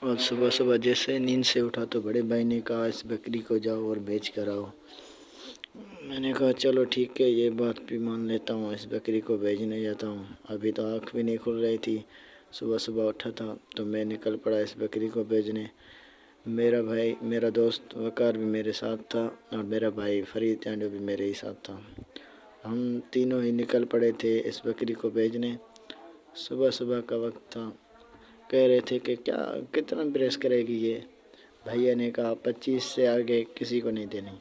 اور صبح صبح جیسے نیند سے اٹھا تو بڑے بھائی نے کہا اس بکری کو جاؤ اور بیچ کر آؤ۔ میں نے کہا چلو ٹھیک ہے، یہ بات بھی مان لیتا ہوں، اس بکری کو بیچنے جاتا ہوں۔ ابھی تو آنکھ بھی نہیں کھل رہی تھی، صبح صبح اٹھا تھا تو میں نکل پڑا اس بکری کو بیچنے۔ میرا دوست وقار بھی میرے ساتھ تھا اور میرا بھائی فرید ٹانڈو بھی میرے ہی ساتھ تھا۔ ہم تینوں ہی نکل پڑے تھے اس بکری کو بیچنے۔ صبح صبح کا وقت تھا، کہہ رہے تھے کہ کتنا پریس کرے گی یہ؟ بھیا نے کہا 25 سے آگے کسی کو نہیں دینی،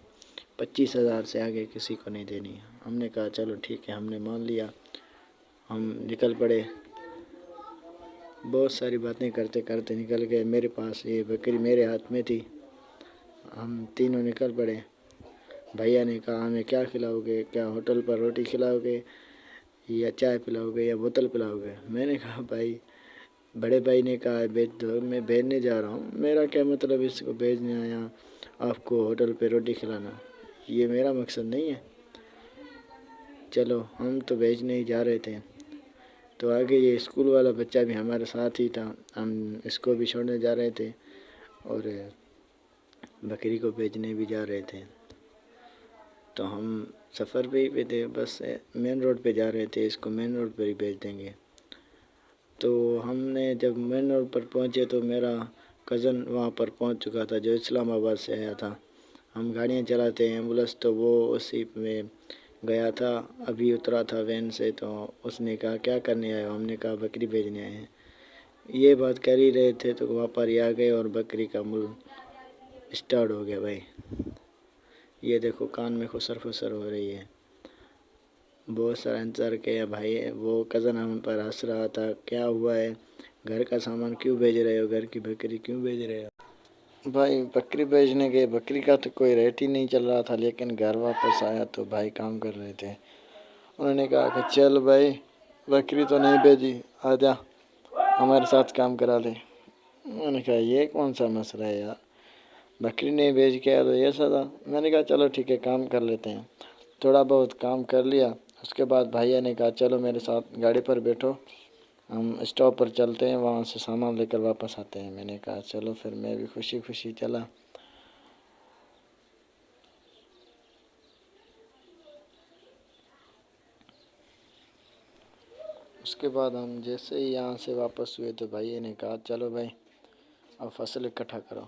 25,000 سے آگے کسی کو نہیں دینی۔ ہم نے کہا چلو ٹھیک ہے، ہم نے مان لیا۔ ہم نکل پڑے، بہت ساری باتیں کرتے کرتے نکل گئے۔ میرے پاس یہ بکری میرے ہاتھ میں تھی، ہم تینوں نکل پڑے۔ بھیا نے کہا ہمیں کیا کھلاؤ گے؟ کیا ہوٹل پر روٹی کھلاؤ گے یا چائے پلاؤ گے یا بوتل پلاؤ گے؟ میں نے کہا بڑے بھائی نے کہا بیچ دو، میں بیچنے جا رہا ہوں، میرا کیا مطلب اس کو بیچنے آیا آپ کو ہوٹل پہ روٹی کھلانا، یہ میرا مقصد نہیں ہے۔ چلو ہم تو بیچنے ہی جا رہے تھے، تو آگے یہ اسکول والا بچہ بھی ہمارے ساتھ ہی تھا، ہم اس کو بھی چھوڑنے جا رہے تھے اور بکری کو بیچنے بھی جا رہے تھے۔ تو ہم سفر پہ ہی تھے، بس مین روڈ پہ جا رہے تھے، اس کو مین روڈ پر ہی بیچ دیں گے۔ تو ہم نے جب مین روڈ پر پہنچے تو میرا کزن وہاں پر پہنچ چکا تھا جو اسلام آباد سے آیا تھا۔ ہم گاڑیاں چلاتے ہیں ایمبولینس، تو وہ اسی میں گیا تھا، ابھی اترا تھا وین سے، تو اس نے کہا کیا کرنے آئے ہو؟ ہم نے کہا بکری بیچنے آئے ہیں۔ یہ بات کر ہی رہے تھے تو واپاری آ گئے اور بکری کا مول اسٹارٹ ہو گیا بھائی۔ یہ دیکھو کان میں خسر خسر ہو رہی ہے۔ بہت سارا انتظار کیا بھائی، وہ کزن ہم پر ہنس رہا تھا، کیا ہوا ہے؟ گھر کا سامان کیوں بیچ رہے ہو؟ گھر کی بکری کیوں بیچ رہے ہو؟ بھائی بکری بیچنے گئے، بکری کا تو کوئی ریٹ ہی نہیں چل رہا تھا، لیکن گھر واپس آیا تو بھائی کام کر رہے تھے۔ انہوں نے کہا کہ چل بھائی بکری تو نہیں بیچی، آجا ہمارے ساتھ کام کرا لے۔ میں نے کہا یہ کون سا مسئلہ ہے یار، بکری نہیں بیچ کے آیا تو یہ سزا؟ میں نے کہا چلو ٹھیک ہے کام کر لیتے ہیں۔ تھوڑا بہت کام کر لیا، اس کے بعد بھائیا نے کہا چلو میرے ساتھ گاڑی پر بیٹھو، ہم اسٹاپ پر چلتے ہیں، وہاں سے سامان لے کر واپس آتے ہیں۔ میں نے کہا چلو، پھر میں بھی خوشی خوشی چلا۔ اس کے بعد ہم جیسے ہی یہاں سے واپس ہوئے تو بھائی نے کہا چلو بھائی اب فصل اکٹھا کرو۔